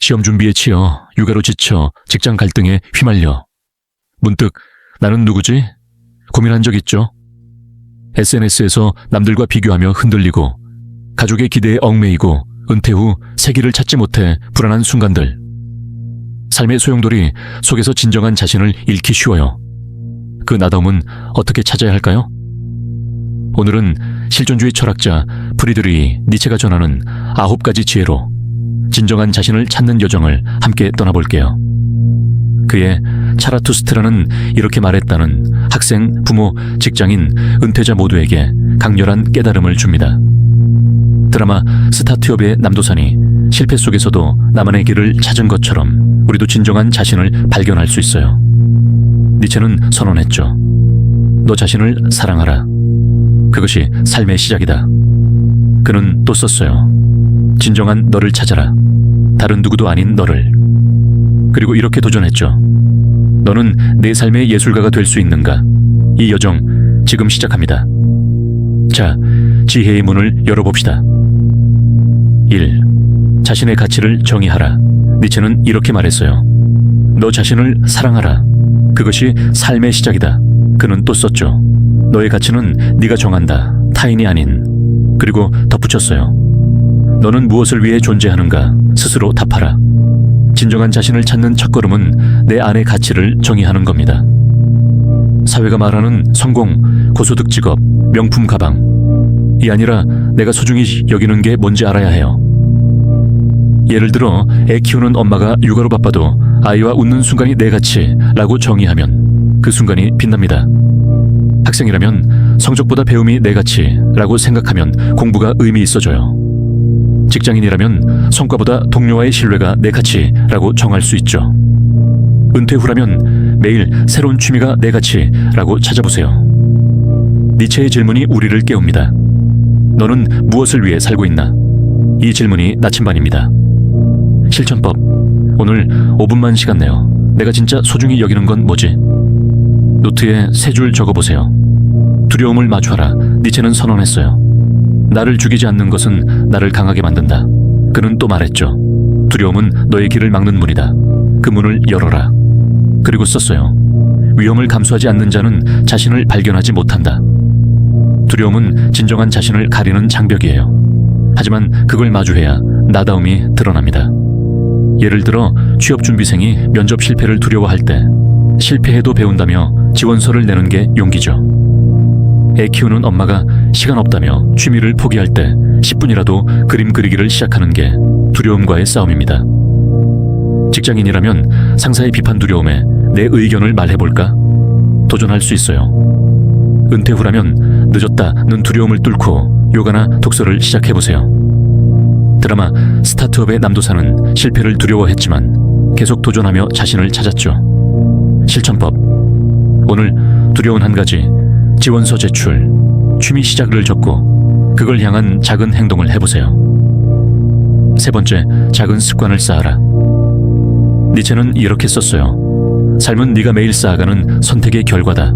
시험 준비에 치여 육아로 지쳐 직장 갈등에 휘말려 문득 나는 누구지? 고민한 적 있죠? SNS에서 남들과 비교하며 흔들리고 가족의 기대에 얽매이고 은퇴 후 새길을 찾지 못해 불안한 순간들. 삶의 소용돌이 속에서 진정한 자신을 잃기 쉬워요. 그 나다움은 어떻게 찾아야 할까요? 오늘은 실존주의 철학자 프리드리히 니체가 전하는 9가지 지혜로 진정한 자신을 찾는 여정을 함께 떠나볼게요. 그의 차라투스트라는 이렇게 말했다는 학생, 부모, 직장인, 은퇴자 모두에게 강렬한 깨달음을 줍니다. 드라마 스타트업의 남도산이 실패 속에서도 나만의 길을 찾은 것처럼 우리도 진정한 자신을 발견할 수 있어요. 니체는 선언했죠. 너 자신을 사랑하라. 그것이 삶의 시작이다. 그는 또 썼어요. 진정한 너를 찾아라. 다른 누구도 아닌 너를. 그리고 이렇게 도전했죠. 너는 내 삶의 예술가가 될 수 있는가? 이 여정 지금 시작합니다. 자, 지혜의 문을 열어봅시다. 1. 자신의 가치를 정의하라. 니체는 이렇게 말했어요. 너 자신을 사랑하라. 그것이 삶의 시작이다. 그는 또 썼죠. 너의 가치는 네가 정한다. 타인이 아닌. 그리고 덧붙였어요. 너는 무엇을 위해 존재하는가? 스스로 답하라. 진정한 자신을 찾는 첫걸음은 내 안의 가치를 정의하는 겁니다. 사회가 말하는 성공, 고소득 직업, 명품 가방. 이 아니라 내가 소중히 여기는 게 뭔지 알아야 해요. 예를 들어 애 키우는 엄마가 육아로 바빠도 아이와 웃는 순간이 내 가치라고 정의하면 그 순간이 빛납니다. 학생이라면 성적보다 배움이 내 가치라고 생각하면 공부가 의미 있어져요. 직장인이라면 성과보다 동료와의 신뢰가 내 가치라고 정할 수 있죠. 은퇴 후라면 매일 새로운 취미가 내 가치라고 찾아보세요. 니체의 질문이 우리를 깨웁니다. 너는 무엇을 위해 살고 있나? 이 질문이 나침반입니다. 실천법. 오늘 5분만 시간 내요. 내가 진짜 소중히 여기는 건 뭐지? 노트에 3줄 적어보세요. 두려움을 마주하라. 니체는 선언했어요. 나를 죽이지 않는 것은 나를 강하게 만든다. 그는 또 말했죠. 두려움은 너의 길을 막는 문이다. 그 문을 열어라. 그리고 썼어요. 위험을 감수하지 않는 자는 자신을 발견하지 못한다. 두려움은 진정한 자신을 가리는 장벽이에요. 하지만 그걸 마주해야 나다움이 드러납니다. 예를 들어 취업준비생이 면접 실패를 두려워할 때 실패해도 배운다며 지원서를 내는 게 용기죠. 애 키우는 엄마가 시간 없다며 취미를 포기할 때 10분이라도 그림 그리기를 시작하는 게 두려움과의 싸움입니다. 직장인이라면 상사의 비판 두려움에 내 의견을 말해볼까? 도전할 수 있어요. 은퇴 후라면 늦었다는 두려움을 뚫고 요가나 독서를 시작해보세요. 드라마 스타트업의 남도사는 실패를 두려워했지만 계속 도전하며 자신을 찾았죠. 실천법. 오늘 두려운 한 가지, 지원서 제출, 취미 시작을 적고 그걸 향한 작은 행동을 해보세요. 3번째, 작은 습관을 쌓아라. 니체는 이렇게 썼어요. 삶은 네가 매일 쌓아가는 선택의 결과다.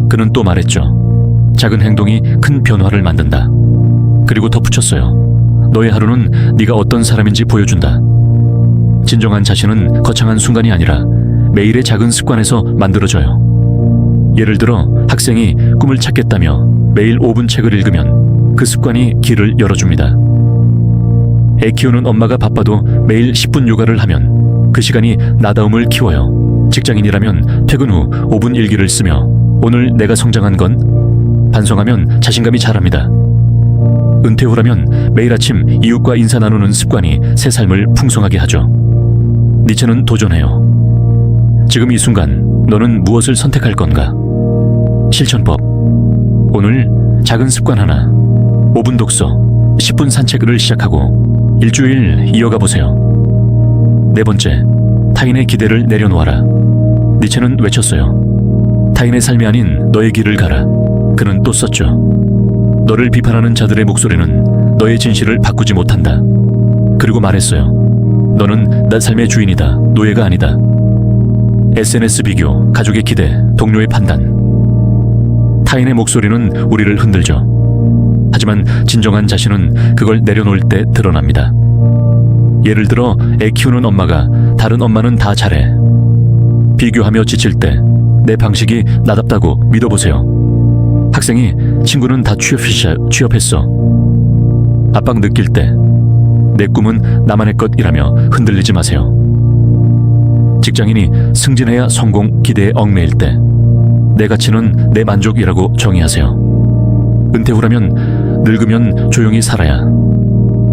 그는 또 말했죠. 작은 행동이 큰 변화를 만든다. 그리고 덧붙였어요. 너의 하루는 네가 어떤 사람인지 보여준다. 진정한 자신은 거창한 순간이 아니라 매일의 작은 습관에서 만들어져요. 예를 들어 학생이 꿈을 찾겠다며 매일 5분 책을 읽으면 그 습관이 길을 열어줍니다. 애 키우는 엄마가 바빠도 매일 10분 요가를 하면 그 시간이 나다움을 키워요. 직장인이라면 퇴근 후 5분 일기를 쓰며 오늘 내가 성장한 건? 반성하면 자신감이 자랍니다. 은퇴 후라면 매일 아침 이웃과 인사 나누는 습관이 새 삶을 풍성하게 하죠. 니체는 도전해요. 지금 이 순간 너는 무엇을 선택할 건가? 실천법. 오늘 작은 습관 하나, 5분 독서, 10분 산책을 시작하고 일주일 이어가 보세요. 4번째, 타인의 기대를 내려놓아라. 니체는 외쳤어요. 타인의 삶이 아닌 너의 길을 가라. 그는 또 썼죠. 너를 비판하는 자들의 목소리는 너의 진실을 바꾸지 못한다. 그리고 말했어요. 너는 나 삶의 주인이다. 노예가 아니다. SNS 비교, 가족의 기대, 동료의 판단. 타인의 목소리는 우리를 흔들죠. 하지만 진정한 자신은 그걸 내려놓을 때 드러납니다. 예를 들어 애 키우는 엄마가 다른 엄마는 다 잘해. 비교하며 지칠 때 내 방식이 나답다고 믿어보세요. 학생이 친구는 다 취업했어. 압박 느낄 때 내 꿈은 나만의 것이라며 흔들리지 마세요. 직장인이 승진해야 성공 기대에 얽매일 때 내 가치는 내 만족이라고 정의하세요. 은퇴 후라면 늙으면 조용히 살아야.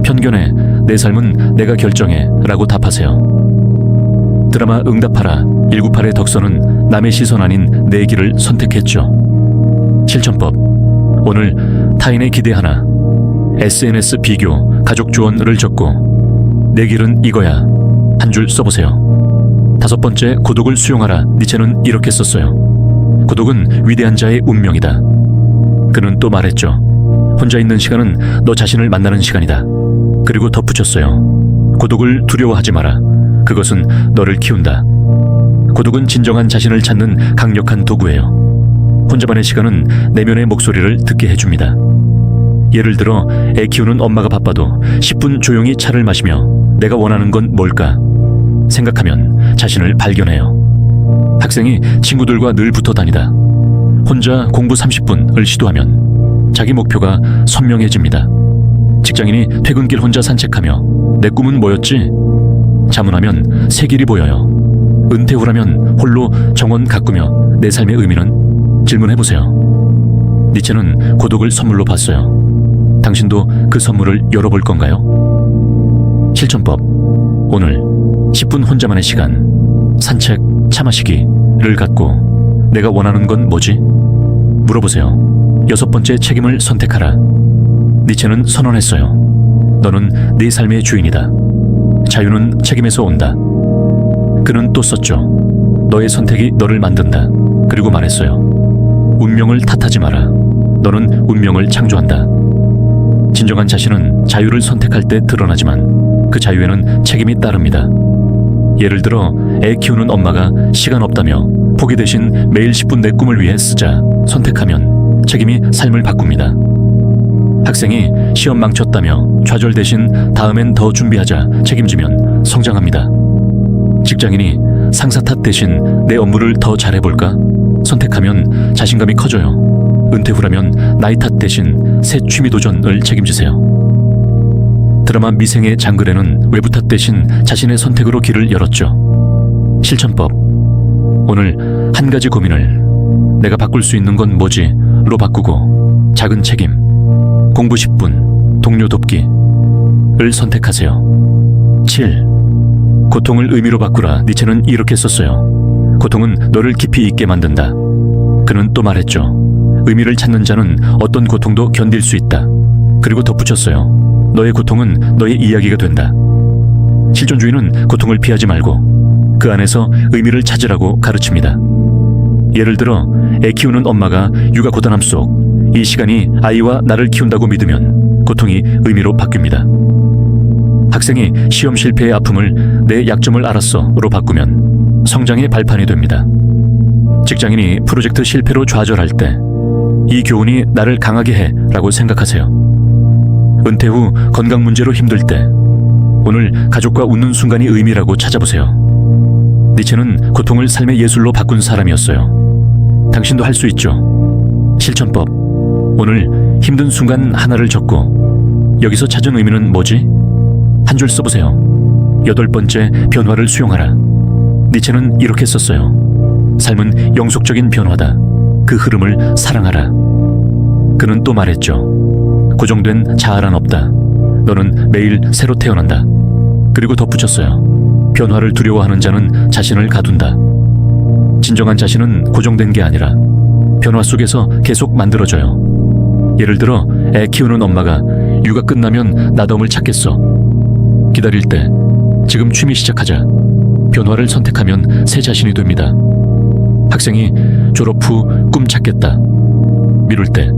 편견에 내 삶은 내가 결정해 라고 답하세요. 드라마 응답하라 198의 덕선은 남의 시선 아닌 내 길을 선택했죠. 실천법. 오늘 타인의 기대 하나, SNS 비교, 가족 조언을 적고 내 길은 이거야 한 줄 써보세요. 5번째, 고독을 수용하라. 니체는 이렇게 썼어요. 고독은 위대한 자의 운명이다. 그는 또 말했죠. 혼자 있는 시간은 너 자신을 만나는 시간이다. 그리고 덧붙였어요. 고독을 두려워하지 마라. 그것은 너를 키운다. 고독은 진정한 자신을 찾는 강력한 도구예요. 혼자만의 시간은 내면의 목소리를 듣게 해줍니다. 예를 들어 애 키우는 엄마가 바빠도 10분 조용히 차를 마시며 내가 원하는 건 뭘까 생각하면 자신을 발견해요. 학생이 친구들과 늘 붙어 다니다 혼자 공부 30분을 시도하면 자기 목표가 선명해집니다. 직장인이 퇴근길 혼자 산책하며 내 꿈은 뭐였지? 자문하면 새 길이 보여요. 은퇴 후라면 홀로 정원 가꾸며 내 삶의 의미는? 질문해보세요. 니체는 고독을 선물로 받았어요. 당신도 그 선물을 열어볼 건가요? 실천법. 오늘 10분 혼자만의 시간, 산책, 차 마시기를 갖고 내가 원하는 건 뭐지? 물어보세요. 6번째, 책임을 선택하라. 니체는 선언했어요. 너는 네 삶의 주인이다. 자유는 책임에서 온다. 그는 또 썼죠. 너의 선택이 너를 만든다. 그리고 말했어요. 운명을 탓하지 마라. 너는 운명을 창조한다. 진정한 자신은 자유를 선택할 때 드러나지만 그 자유에는 책임이 따릅니다. 예를 들어 애 키우는 엄마가 시간 없다며 포기 대신 매일 10분 내 꿈을 위해 쓰자 선택하면 책임이 삶을 바꿉니다. 학생이 시험 망쳤다며 좌절 대신 다음엔 더 준비하자 책임지면 성장합니다. 직장인이 상사 탓 대신 내 업무를 더 잘해볼까 선택하면 자신감이 커져요. 은퇴 후라면 나이 탓 대신 새 취미 도전을 책임지세요. 드라마 미생의 장글에는 외부 탓 대신 자신의 선택으로 길을 열었죠. 실천법. 오늘 한 가지 고민을 내가 바꿀 수 있는 건 뭐지? 로 바꾸고 작은 책임, 공부 10분, 동료 돕기를 선택하세요. 7. 고통을 의미로 바꾸라. 니체는 이렇게 썼어요. 고통은 너를 깊이 있게 만든다. 그는 또 말했죠. 의미를 찾는 자는 어떤 고통도 견딜 수 있다. 그리고 덧붙였어요. 너의 고통은 너의 이야기가 된다. 실존주의는 고통을 피하지 말고 그 안에서 의미를 찾으라고 가르칩니다. 예를 들어 애 키우는 엄마가 육아 고단함 속 이 시간이 아이와 나를 키운다고 믿으면 고통이 의미로 바뀝니다. 학생이 시험 실패의 아픔을 내 약점을 알았어로 바꾸면 성장의 발판이 됩니다. 직장인이 프로젝트 실패로 좌절할 때 이 교훈이 나를 강하게 해 라고 생각하세요. 은퇴 후 건강 문제로 힘들 때 오늘 가족과 웃는 순간이 의미라고 찾아보세요. 니체는 고통을 삶의 예술로 바꾼 사람이었어요. 당신도 할 수 있죠. 실천법. 오늘 힘든 순간 하나를 적고 여기서 찾은 의미는 뭐지? 한 줄 써보세요. 8번째, 변화를 수용하라. 니체는 이렇게 썼어요. 삶은 영속적인 변화다. 그 흐름을 사랑하라. 그는 또 말했죠. 고정된 자아란 없다. 너는 매일 새로 태어난다. 그리고 덧붙였어요. 변화를 두려워하는 자는 자신을 가둔다. 진정한 자신은 고정된 게 아니라 변화 속에서 계속 만들어져요. 예를 들어 애 키우는 엄마가 육아 끝나면 나덤을 찾겠어. 기다릴 때 지금 취미 시작하자. 변화를 선택하면 새 자신이 됩니다. 학생이 졸업 후 꿈 찾겠다. 미룰 때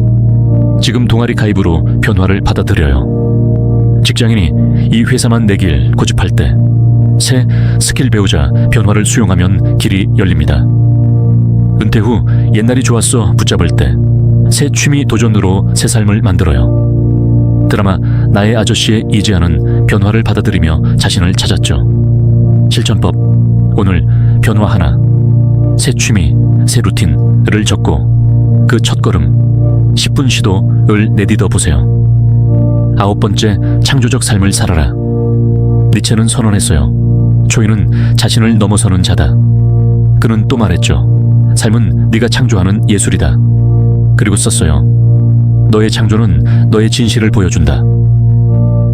지금 동아리 가입으로 변화를 받아들여요. 직장인이 이 회사만 내 길 고집할 때 새 스킬 배우자 변화를 수용하면 길이 열립니다. 은퇴 후 옛날이 좋았어 붙잡을 때 새 취미 도전으로 새 삶을 만들어요. 드라마 나의 아저씨의 이지아는 변화를 받아들이며 자신을 찾았죠. 실전법. 오늘 변화 하나. 새 취미, 새 루틴을 적고 그 첫걸음 10분 시도를 내딛어 보세요. 9번째, 창조적 삶을 살아라. 니체는 선언했어요. 초인은 자신을 넘어서는 자다. 그는 또 말했죠. 삶은 네가 창조하는 예술이다. 그리고 썼어요. 너의 창조는 너의 진실을 보여준다.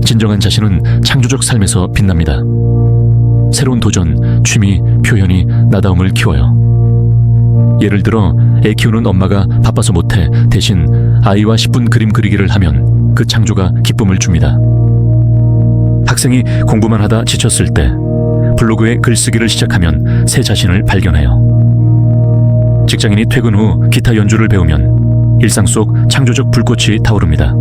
진정한 자신은 창조적 삶에서 빛납니다. 새로운 도전, 취미, 표현이 나다움을 키워요. 예를 들어 애 키우는 엄마가 바빠서 못해 대신 아이와 10분 그림 그리기를 하면 그 창조가 기쁨을 줍니다. 학생이 공부만 하다 지쳤을 때 블로그에 글쓰기를 시작하면 새 자신을 발견해요. 직장인이 퇴근 후 기타 연주를 배우면 일상 속 창조적 불꽃이 타오릅니다.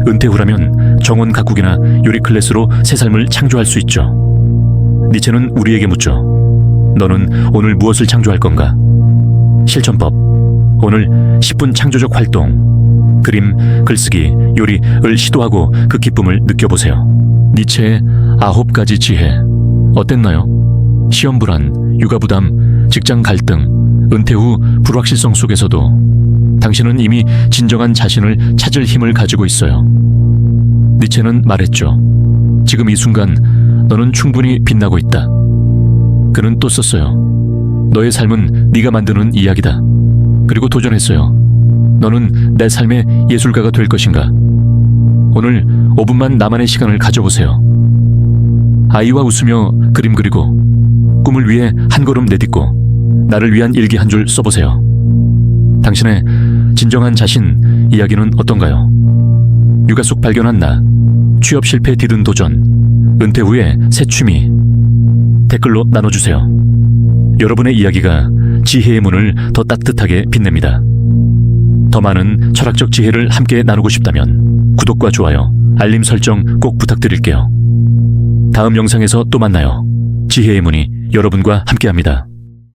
은퇴 후라면 정원 가꾸기나 요리 클래스로 새 삶을 창조할 수 있죠. 니체는 우리에게 묻죠. 너는 오늘 무엇을 창조할 건가? 실천법. 오늘 10분 창조적 활동. 그림, 글쓰기, 요리를 시도하고 그 기쁨을 느껴보세요. 니체의 9가지 지혜. 어땠나요? 시험 불안, 육아 부담, 직장 갈등, 은퇴 후 불확실성 속에서도 당신은 이미 진정한 자신을 찾을 힘을 가지고 있어요. 니체는 말했죠. 지금 이 순간 너는 충분히 빛나고 있다. 그는 또 썼어요. 너의 삶은 네가 만드는 이야기다. 그리고 도전했어요. 너는 내 삶의 예술가가 될 것인가? 오늘 5분만 나만의 시간을 가져보세요. 아이와 웃으며 그림 그리고 꿈을 위해 한 걸음 내딛고 나를 위한 일기 한 줄 써보세요. 당신의 진정한 자신 이야기는 어떤가요? 육아 속 발견한 나, 취업 실패 뒤든 도전, 은퇴 후에 새 취미. 댓글로 나눠주세요. 여러분의 이야기가 지혜의 문을 더 따뜻하게 빛냅니다. 더 많은 철학적 지혜를 함께 나누고 싶다면 구독과 좋아요, 알림 설정 꼭 부탁드릴게요. 다음 영상에서 또 만나요. 지혜의 문이 여러분과 함께합니다.